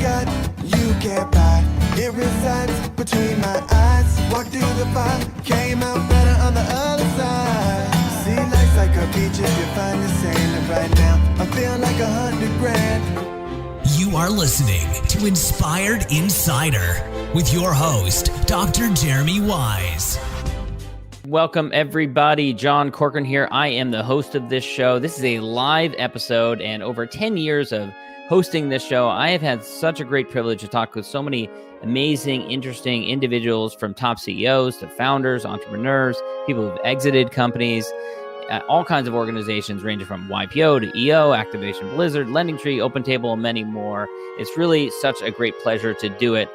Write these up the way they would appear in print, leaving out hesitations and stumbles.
got, you can't buy. It resides between my eyes. Walked through the fire, came out better on the other side. See, life's like a beach if you find the sailing right now. I feel like 100 grand. You are listening to Inspired Insider with your host, Dr. Jeremy Weisz. Welcome, everybody. John Corcoran here. I am the host of this show. This is a live episode, and over 10 years of hosting this show, I have had such a great privilege to talk with so many amazing, interesting individuals, from top CEOs to founders, entrepreneurs, people who've exited companies, all kinds of organizations ranging from YPO to EO, Activation Blizzard, LendingTree, OpenTable, and many more. It's really such a great pleasure to do it.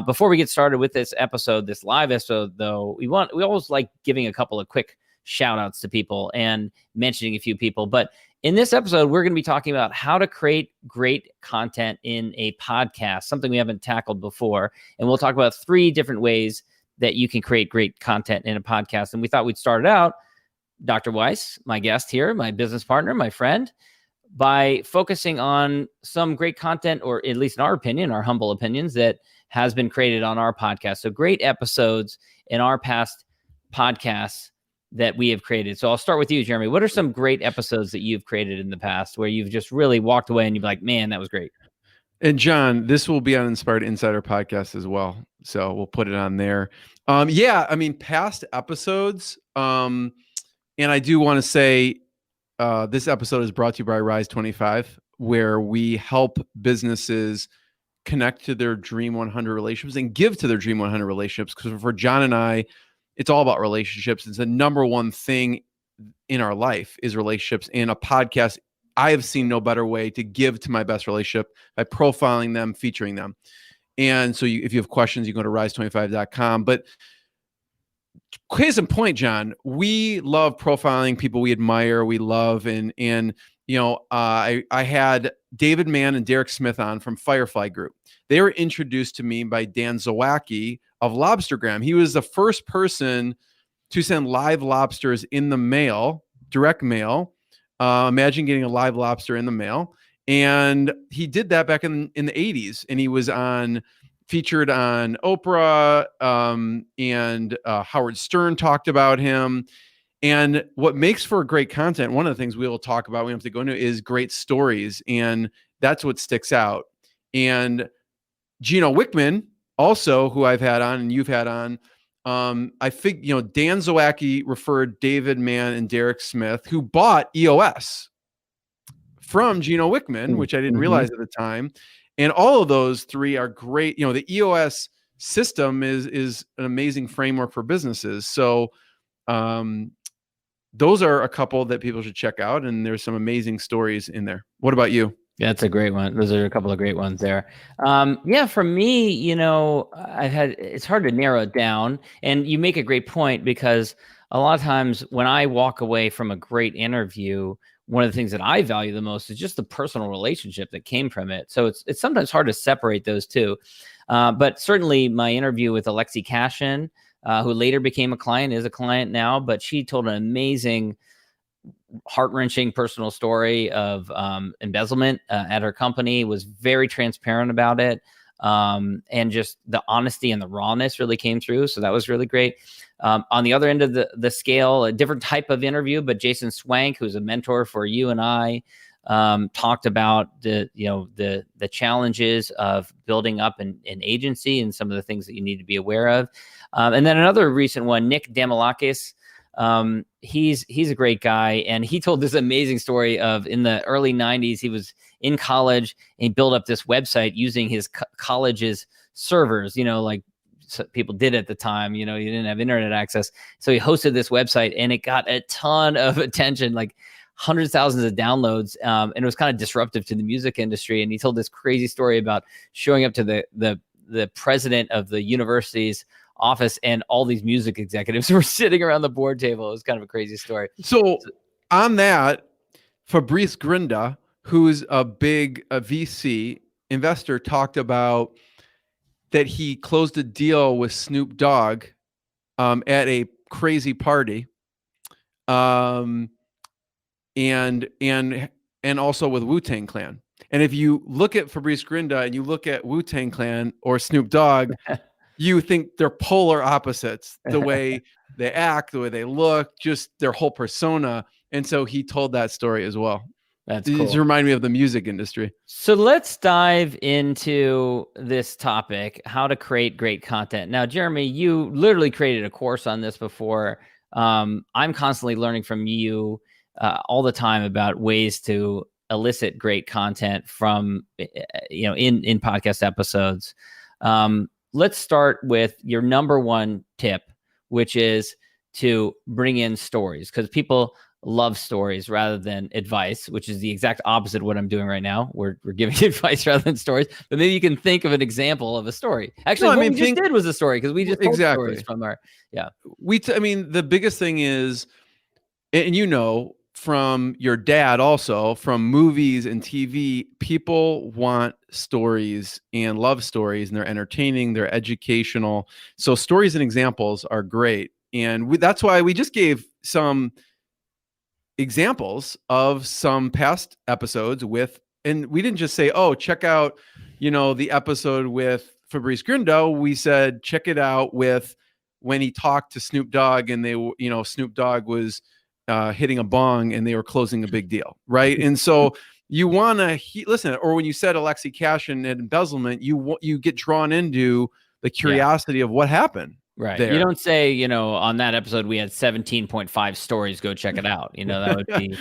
Before we get started with this episode, this live episode, though, we always like giving a couple of quick shout outs to people and mentioning a few people. But in this episode, we're going to be talking about how to create great content in a podcast, something we haven't tackled before. And we'll talk about 3 different ways that you can create great content in a podcast. And we thought we'd start it out, Dr. Weisz, my guest here, my business partner, my friend, by focusing on some great content, or at least in our opinion, our humble opinions, that has been created on our podcast. So great episodes in our past podcasts that we have created. So I'll start with you, Jeremy. What are some great episodes that you've created in the past where you've just really walked away and you're like, man, that was great? And John, this will be on Inspired Insider podcast as well. So we'll put it on there. Past episodes. And I do want to say this episode is brought to you by Rise25, where we help businesses connect to their Dream 100 relationships and give to their Dream 100 relationships. Because for John and I, it's all about relationships. It's the number one thing in our life is relationships. And a podcast, I have seen no better way to give to my best relationship by profiling them, featuring them. And so if you have questions, you go to rise25.com. But case in point, John, we love profiling people we admire, we love, and I had David Mann and Derek Smith on from Firefly Group. They were introduced to me by Dan Zawacki of Lobstergram. He was the first person to send live lobsters in the mail, direct mail. Imagine getting a live lobster in the mail. And he did that back in the 80s. And he was featured on Oprah, and Howard Stern talked about him. And what makes for great content, one of the things we will talk about, we have to go into, is great stories. And that's what sticks out. And Gino Wickman, also, who I've had on and you've had on, I think, Dan Zawacki referred David Mann and Derek Smith, who bought EOS from Gino Wickman, which I didn't realize at the time. And all of those 3 are great. The EOS system is an amazing framework for businesses. So those are a couple that people should check out. And there's some amazing stories in there. What about you? Yeah, that's a great one. Those are a couple of great ones there. For me, it's hard to narrow it down. And you make a great point, because a lot of times when I walk away from a great interview, one of the things that I value the most is just the personal relationship that came from it. So it's sometimes hard to separate those two. But certainly my interview with Alexi Cashin, who later became a client, is a client now, but she told an amazing, heart-wrenching personal story of embezzlement at her company, was very transparent about it. And just the honesty and the rawness really came through. So that was really great. On the other end of the scale, a different type of interview, but Jason Swank, who's a mentor for you and I, talked about the challenges of building up an agency and some of the things that you need to be aware of. And then another recent one, Nick Damalakis, he's a great guy, and he told this amazing story of, in the early 90s, he was in college and he built up this website using his college's servers, like people did at the time. You didn't have internet access. So he hosted this website and it got a ton of attention, like hundreds of thousands of downloads. And it was kind of disruptive to the music industry. And he told this crazy story about showing up to the president of the university's office, and all these music executives were sitting around the board table. It was kind of a crazy story. So on that, Fabrice Grinda, who's a big VC investor, talked about that he closed a deal with Snoop Dogg at a crazy party, and also with Wu-Tang Clan. And if you look at Fabrice Grinda and you look at Wu-Tang Clan or Snoop Dogg, you think they're polar opposites, the way they act, the way they look, just their whole persona. And so he told that story as well. That's It cool. just reminded me of the music industry. So let's dive into this topic, how to create great content. Now, Jeremy, you literally created a course on this before. I'm constantly learning from you all the time about ways to elicit great content from, in podcast episodes. Let's start with your number one tip, which is to bring in stories, because people love stories rather than advice, which is the exact opposite of what I'm doing right now. We're giving advice rather than stories, but maybe you can think of an example of a story. Actually, what we just did was a story, because we just told stories from our, the biggest thing is, and from your dad, also from movies and TV, people want stories and love stories, and they're entertaining, they're educational. So stories and examples are great. And that's why we just gave some examples of some past episodes and we didn't just say, oh, check out, the episode with Fabrice Grinda. We said, check it out with when he talked to Snoop Dogg, and Snoop Dogg was hitting a bong and they were closing a big deal. Right. And so you want to listen, or when you said Alexi Cash and embezzlement, you get drawn into the curiosity of what happened. Right. There. You don't say, on that episode, we had 17.5 stories. Go check it out. That would be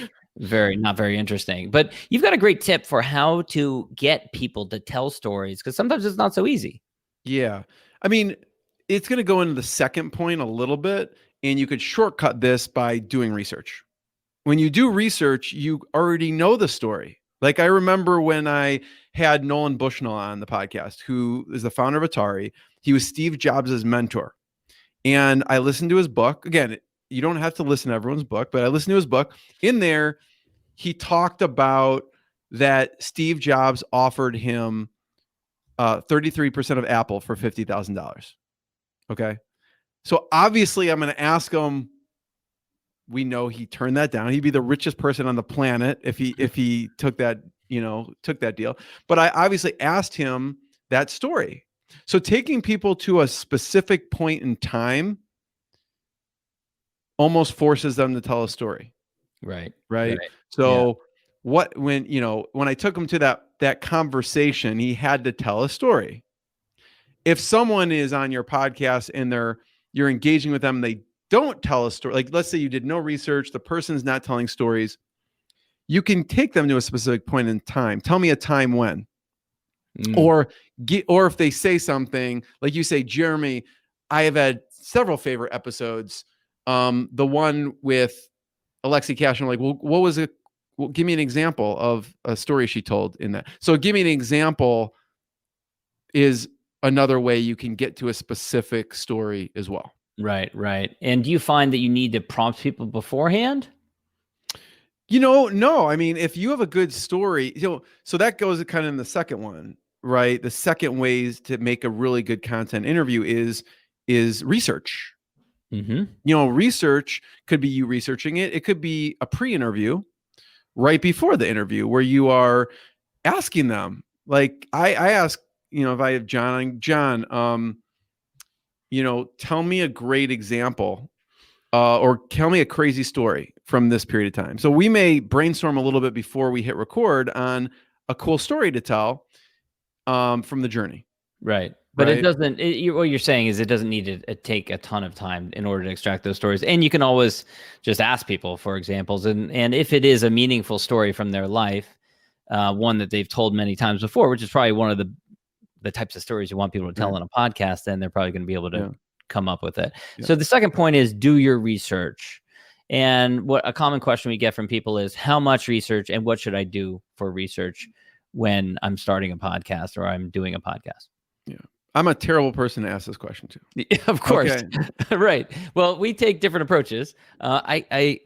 not very interesting. But you've got a great tip for how to get people to tell stories, because sometimes it's not so easy. Yeah. I mean, it's going to go into the second point a little bit, and you could shortcut this by doing research. When you do research, you already know the story. Like I remember when I had Nolan Bushnell on the podcast, who is the founder of Atari. He was Steve Jobs' mentor. And I listened to his book. Again, you don't have to listen to everyone's book, but I listened to his book. In there, he talked about that Steve Jobs offered him 33% of Apple for $50,000. Okay. So obviously I'm going to ask him, we know he turned that down. He'd be the richest person on the planet if he took that deal. But I obviously asked him that story. So taking people to a specific point in time almost forces them to tell a story. Right. So when I took him to that conversation, he had to tell a story. If someone is on your podcast and you're engaging with them, they don't tell a story. Like, let's say you did no research, the person's not telling stories. You can take them to a specific point in time. Tell me a time when. Or if they say something like you say, Jeremy, I have had several favorite episodes. The one with Alexi Cash, I'm like, well, what was it? Well, give me an example of a story she told in that. So give me an example is another way you can get to a specific story as well. Right. And do you find that you need to prompt people beforehand? No. I mean, if you have a good story, so that goes kind of in the second one. Right. The second ways to make a really good content interview is research. Mm-hmm. Research could be you researching it. It could be a pre-interview right before the interview where you are asking them. Like I ask, if I have John, tell me a great example or tell me a crazy story from this period of time. So we may brainstorm a little bit before we hit record on a cool story to tell. From the journey. Right. But it doesn't, what you're saying is it doesn't need to take a ton of time in order to extract those stories. And you can always just ask people for examples. And if it is a meaningful story from their life, one that they've told many times before, which is probably one of the types of stories you want people to tell in a podcast, then they're probably going to be able to come up with it. Yeah. So the second point is do your research. And what a common question we get from people is how much research and what should I do for research when I'm starting a podcast or I'm doing a podcast? Yeah. I'm a terrible person to ask this question to. Of course. Okay. Right. Well, we take different approaches. I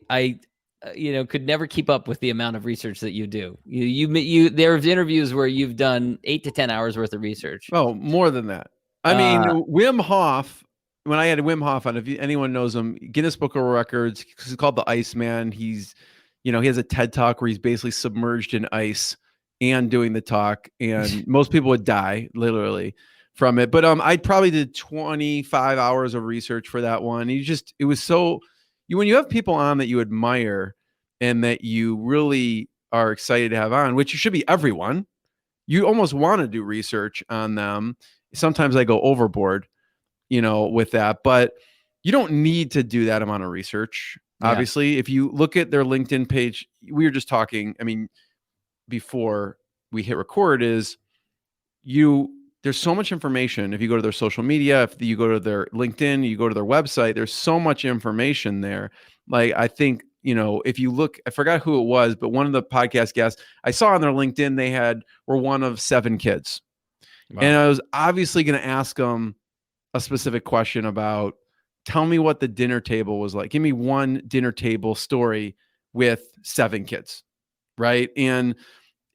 could never keep up with the amount of research that you do. There's interviews where you've done 8 to 10 hours worth of research. Oh, more than that. I mean, Wim Hof, when I had Wim Hof on, if anyone knows him, Guinness Book of Records, he's called the Iceman. He's, he has a TED Talk where he's basically submerged in ice and doing the talk, and most people would die literally from it. But I probably did 25 hours of research for that one. It was so, when you have people on that you admire and that you really are excited to have on, which you should be everyone, you almost want to do research on them. Sometimes I go overboard, with that, but you don't need to do that amount of research. Yeah. Obviously, if you look at their LinkedIn page, we were just talking, before we hit record, there's so much information. If you go to their social media, if you go to their LinkedIn, you go to their website, there's so much information there. Like, I think, if you look, I forgot who it was, but one of the podcast guests I saw on their LinkedIn, were one of 7 kids. Wow. And I was obviously going to ask them a specific question about, tell me what the dinner table was like. Give me one dinner table story with 7 kids. Right. And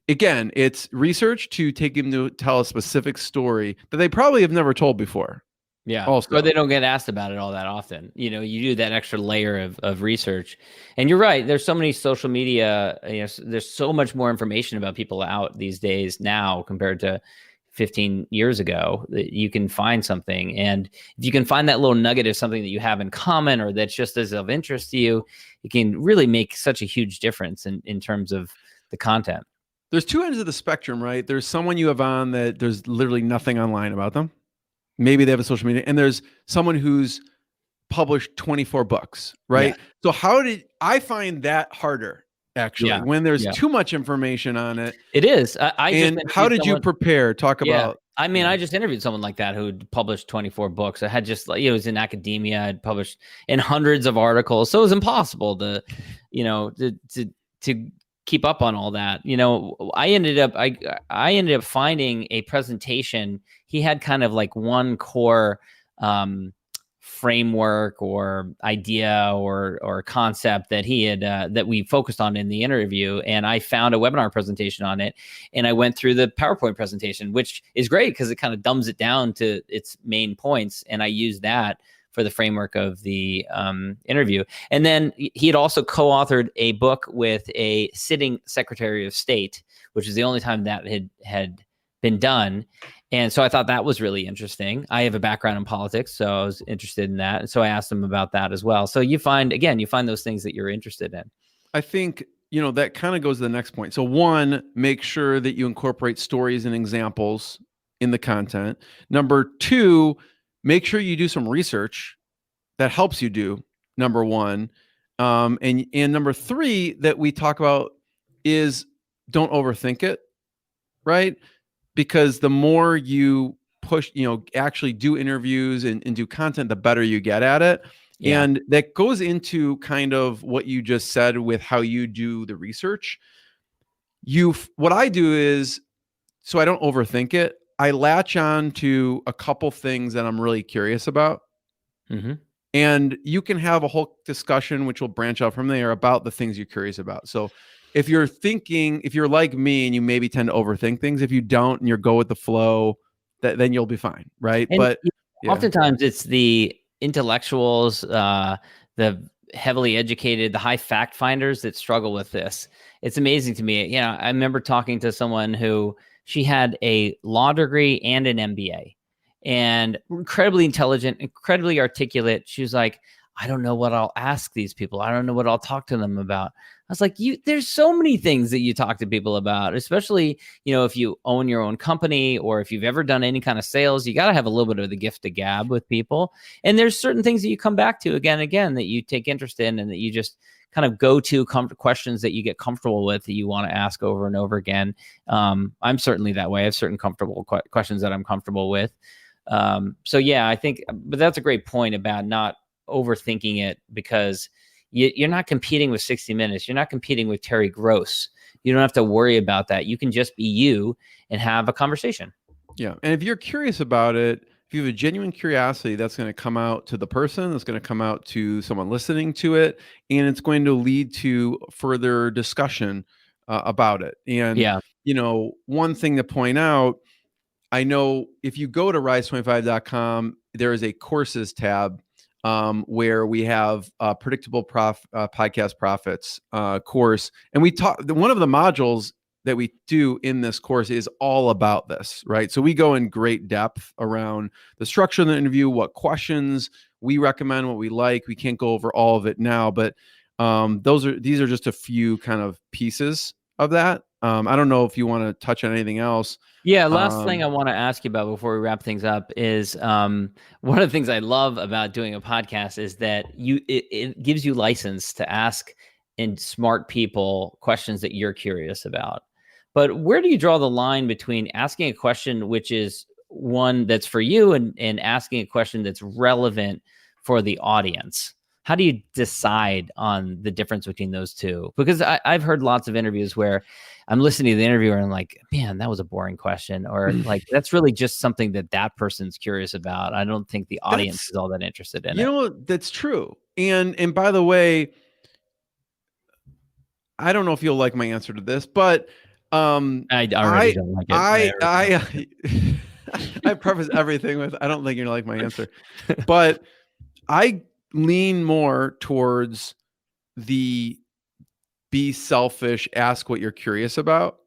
again, it's research to take them to tell a specific story that they probably have never told before. Yeah. Also. Or they don't get asked about it all that often. You do that extra layer of research. And you're right. There's so many social media, there's so much more information about people out these days now compared to 15 years ago, that you can find something. And if you can find that little nugget of something that you have in common or that's just as of interest to you, it can really make such a huge difference in terms of the content. There's 2 ends of the spectrum, right? There's someone you have on that there's literally nothing online about them. Maybe they have a social media, and there's someone who's published 24 books, right? Yeah. So how did I find that harder? Actually, when there's too much information on it. It is. How did you prepare? Talk about. I just interviewed someone like that who published 24 books. I had just, it was in academia. I'd published in hundreds of articles. So it was impossible to keep up on all that. I ended up finding a presentation. He had kind of like one core framework or idea or concept that he had that we focused on in the interview, and I found a webinar presentation on it, and I went through the PowerPoint presentation, which is great because it kind of dumbs it down to its main points, and I used that for the framework of the interview. And then he had also co-authored a book with a sitting Secretary of State, which is the only time that had been done. And so I thought that was really interesting. I have a background in politics, so I was interested in that. And so I asked him about that as well. So you find those things that you're interested in. I think, that kind of goes to the next point. So 1, make sure that you incorporate stories and examples in the content. Number 2, make sure you do some research that helps you do, number 1. And number 3 that we talk about is don't overthink it, right? Because the more you push, actually do interviews and do content, the better you get at it. Yeah. And that goes into kind of what you just said with how you do the research. What I do is, so I don't overthink it, I latch on to a couple things that I'm really curious about. Mm-hmm. And you can have a whole discussion, which will branch out from there, about the things you're curious about. So if you're like me and you maybe tend to overthink things, if you don't and you go with the flow, then you'll be fine, right? And but oftentimes it's the intellectuals, the heavily educated, the high fact finders that struggle with this. It's amazing to me. I remember talking to someone who, she had a law degree and an MBA, and incredibly intelligent, incredibly articulate. She was like, I don't know what I'll ask these people. I don't know what I'll talk to them about. I was like, there's so many things that you talk to people about, especially, if you own your own company or if you've ever done any kind of sales, you got to have a little bit of the gift of gab with people. And there's certain things that you come back to again and again that you take interest in and that you just kind of go to questions that you get comfortable with that you want to ask over and over again. I'm certainly that way. I have certain comfortable questions that I'm comfortable with. So yeah, I think, but that's a great point about not overthinking it, because you're not competing with 60 Minutes. You're not competing with Terry Gross. You don't have to worry about that. You can just be you and have a conversation. Yeah. And if you're curious about it, if you have a genuine curiosity, that's going to come out to the person, that's going to come out to someone listening to it, and it's going to lead to further discussion about it. And, one thing to point out, I know if you go to rise25.com, there is a courses tab where we have predictable podcast profits course. And one of the modules that we do in this course is all about this, right? So we go in great depth around the structure of the interview, what questions we recommend, what we like. We can't go over all of it now, but these are just a few kind of pieces of that. I don't know if you want to touch on anything else. Yeah, last thing I want to ask you about before we wrap things up is one of the things I love about doing a podcast is that it gives you license to ask smart people questions that you're curious about. But where do you draw the line between asking a question which is one that's for you and asking a question that's relevant for the audience? How do you decide on the difference between those two? Because I've heard lots of interviews where I'm listening to the interviewer and I'm like, man, that was a boring question. Or like, that's really just something that person's curious about. I don't think the audience is all that interested in it. You know, that's true. And by the way, I don't know if you'll like my answer to this, but I already don't like it. I preface everything with, I don't think you're gonna like my answer, but I lean more towards the be selfish, ask what you're curious about.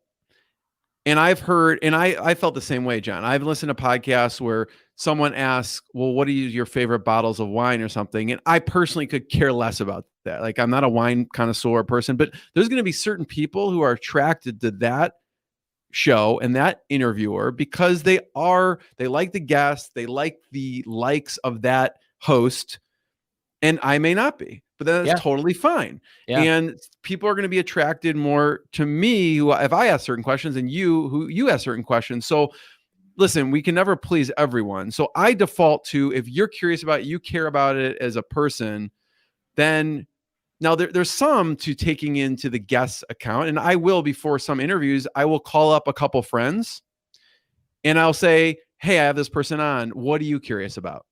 And I've heard, and I felt the same way, John. I've listened to podcasts where someone asks, well, what are your favorite bottles of wine or something? And I personally could care less about that. Like, I'm not a wine connoisseur person, but there's going to be certain people who are attracted to that show and that interviewer because they like the guest, they like the likes of that host, and I may not be, but that's totally fine. Yeah. And people are going to be attracted more to me if I ask certain questions and you ask certain questions. So listen, we can never please everyone. So I default to, if you're curious about it, you care about it as a person, then now there's some to taking into the guest account. And I will, before some interviews, I will call up a couple friends and I'll say, hey, I have this person on. What are you curious about?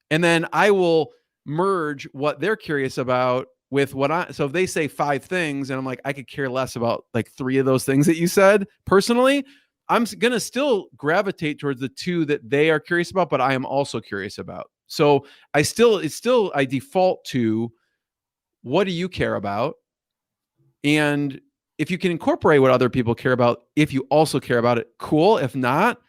And then I will merge what they're curious about with so if they say 5 things and I'm like, I could care less about like 3 of those things that you said personally, I'm going to still gravitate towards the 2 that they are curious about, but I am also curious about. So I default to, what do you care about? And if you can incorporate what other people care about, if you also care about it, cool. If not,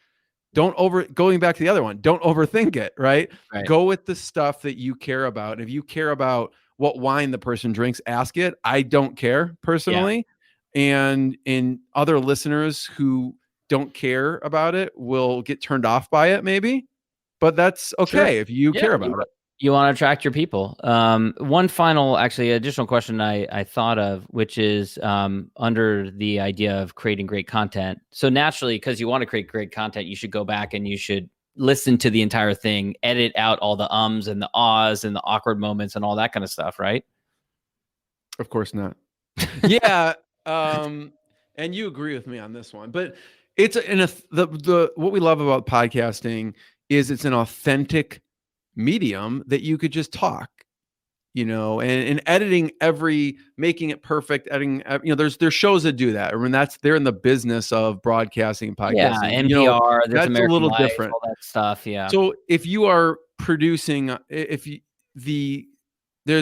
going back to the other one, don't overthink it, right? Go with the stuff that you care about. And if you care about what wine the person drinks, ask it. I don't care personally. Yeah. And other listeners who don't care about it will get turned off by it maybe, but that's okay if you care about it. You want to attract your people. One final, actually, additional question I thought of, which is under the idea of creating great content. So naturally, because you want to create great content, you should go back and you should listen to the entire thing, edit out all the ums and the ahs and the awkward moments and all that kind of stuff, right? Of course not. Yeah. And you agree with me on this one, but it's what we love about podcasting is it's an authentic medium that you could just talk, and editing making it perfect, editing, there's shows that do that. I mean, they're in the business of broadcasting and podcasting. Yeah, NPR, that's American a little Life, different. All that stuff, yeah. So if you are producing, there's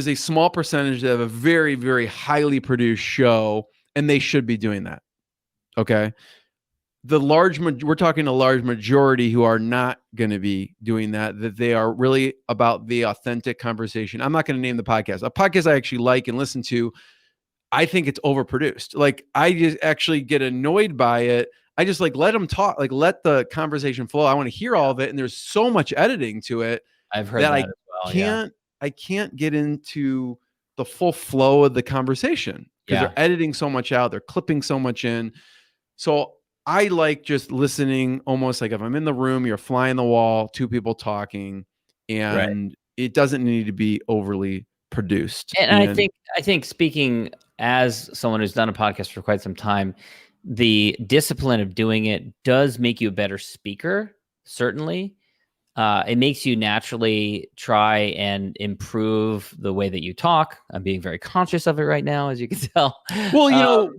a small percentage that have a very, very highly produced show, and they should be doing that. Okay. We're talking a large majority who are not going to be doing that they are really about the authentic conversation. I'm not going to name the podcast. A podcast I actually like and listen to, I think it's overproduced. Like, I just actually get annoyed by it. I just let them talk, let the conversation flow. I want to hear all of it. And there's so much editing to it. I've heard that as well. I can't get into the full flow of the conversation because they're editing so much out. They're clipping so much in. So I like just listening, almost like if I'm in the room, you're a fly in the wall, 2 people talking, and it doesn't need to be overly produced. And I think speaking as someone who's done a podcast for quite some time, the discipline of doing it does make you a better speaker. Certainly. It makes you naturally try and improve the way that you talk. I'm being very conscious of it right now, as you can tell. Well,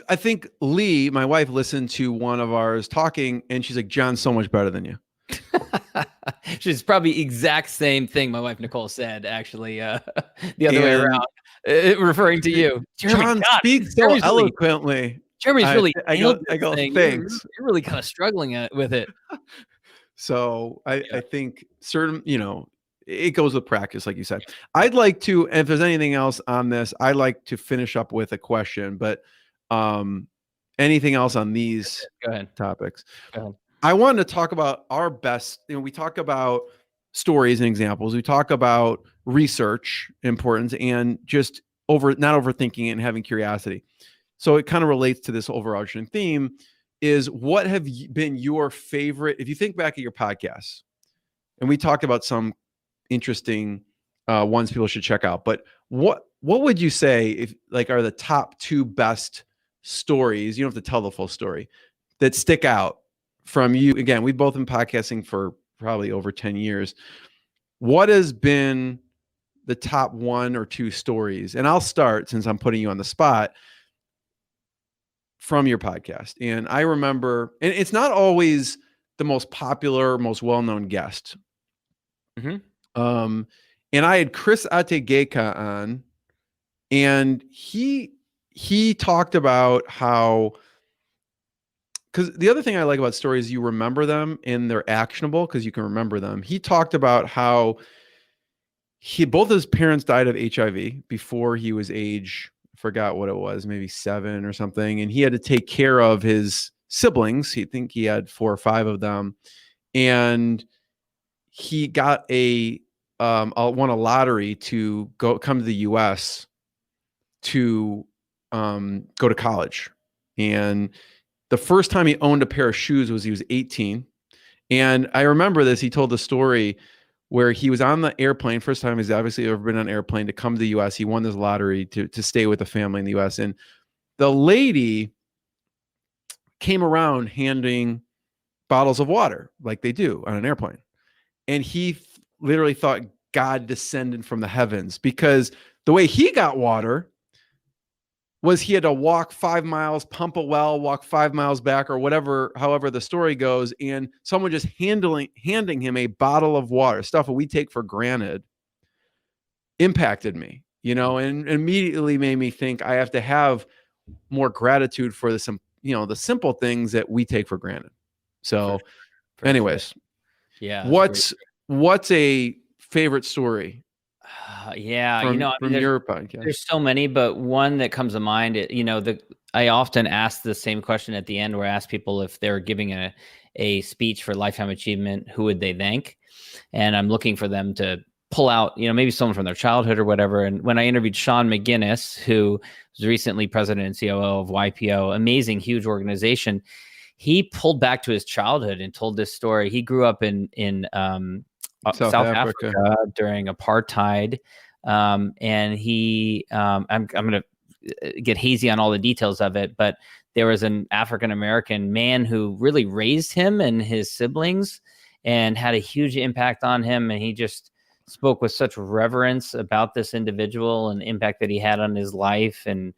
I think Lee, my wife, listened to one of ours talking, and she's like, John's so much better than you. She's probably exact same thing my wife Nicole said, actually, the other way around, referring to you. John speaks so eloquently. Jeremy's really I nailed go, this I go, thing. thanks. You're really kind of struggling with it. So Yeah. I think certain, it goes with practice, like you said. I'd like to, and if there's anything else on this, I'd like to finish up with a question, but anything else on these Go ahead. topics? Go ahead. I wanted to talk about our best, we talk about stories and examples. We talk about research importance and just not overthinking and having curiosity. So it kind of relates to this overarching theme is what have been your favorite, if you think back at your podcasts, and we talked about some interesting ones people should check out, but what would you say if are the top 2 best stories? You don't have to tell the full story that stick out from you. Again, we've both been podcasting for probably over 10 years. What has been the top 1 or 2 stories? And I'll start since I'm putting you on the spot from your podcast. And I remember, and it's not always the most popular, most well-known guest. And I had Chris Ategeka on, and he talked about how, because the other thing I like about stories is you remember them and they're actionable because you can remember them. He talked about how both his parents died of HIV before he was forgot what it was, maybe 7 or something. And he had to take care of his siblings. He had 4 or 5 of them. And he got won a lottery to come to the US to go to college. And the first time he owned a pair of shoes was he was 18. And I remember this. He told the story where he was on the airplane. First time he's obviously ever been on an airplane to come to the US. He won this lottery to stay with the family in the US. And the lady came around handing bottles of water like they do on an airplane. And he literally thought God descended from the heavens, because the way he got water was he had to walk 5 miles, pump a well, walk 5 miles back, or whatever, however the story goes. And someone just handing him a bottle of water, stuff that we take for granted, impacted me, and immediately made me think I have to have more gratitude for the simple things that we take for granted. So anyways, sure. Yeah. What's a favorite story? Yeah, from your podcast. There's so many, but one that comes to mind, I often ask the same question at the end, where I ask people if they're giving a speech for lifetime achievement, who would they thank? And I'm looking for them to pull out, maybe someone from their childhood or whatever. And when I interviewed Sean McGinnis, who was recently president and COO of YPO, amazing, huge organization, he pulled back to his childhood and told this story. He grew up in South Africa during apartheid. And he, I'm going to get hazy on all the details of it, but there was an African-American man who really raised him and his siblings and had a huge impact on him. And he just spoke with such reverence about this individual and the impact that he had on his life, and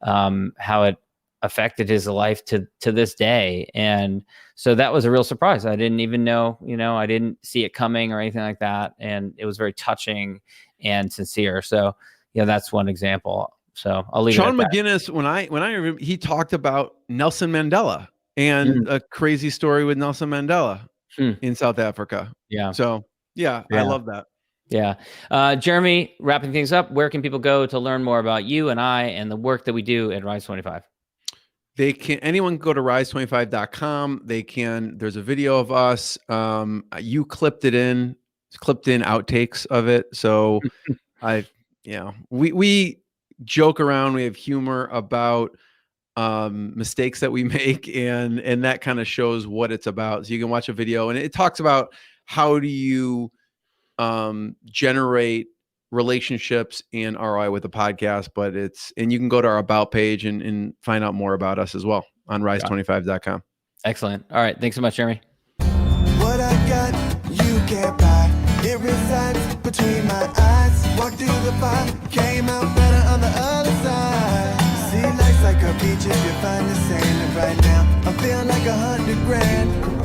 how it affected his life to this day. And so that was a real surprise. I didn't even know, I didn't see it coming or anything like that. And it was very touching and sincere. So that's one example. So I'll leave Sean it at McGinnis, when I remember, he talked about Nelson Mandela and a crazy story with Nelson Mandela in South Africa. Yeah. So yeah, I love that. Yeah. Jeremy, wrapping things up, where can people go to learn more about you and I and the work that we do at Rise25? Anyone can go to rise25.com. There's a video of us. You clipped in outtakes of it. So we joke around. We have humor about mistakes that we make, and that kind of shows what it's about. So you can watch a video, and it talks about how do you generate relationships and ROI with a podcast, and you can go to our about page and find out more about us as well on rise25.com. Excellent. All right. Thanks so much, Jeremy. What I got, you can't buy. It resides between my eyes. Walked through the fire, came out better on the other side. See, life's like a beach if you find the sand. And right now, I'm feeling like $100 grand.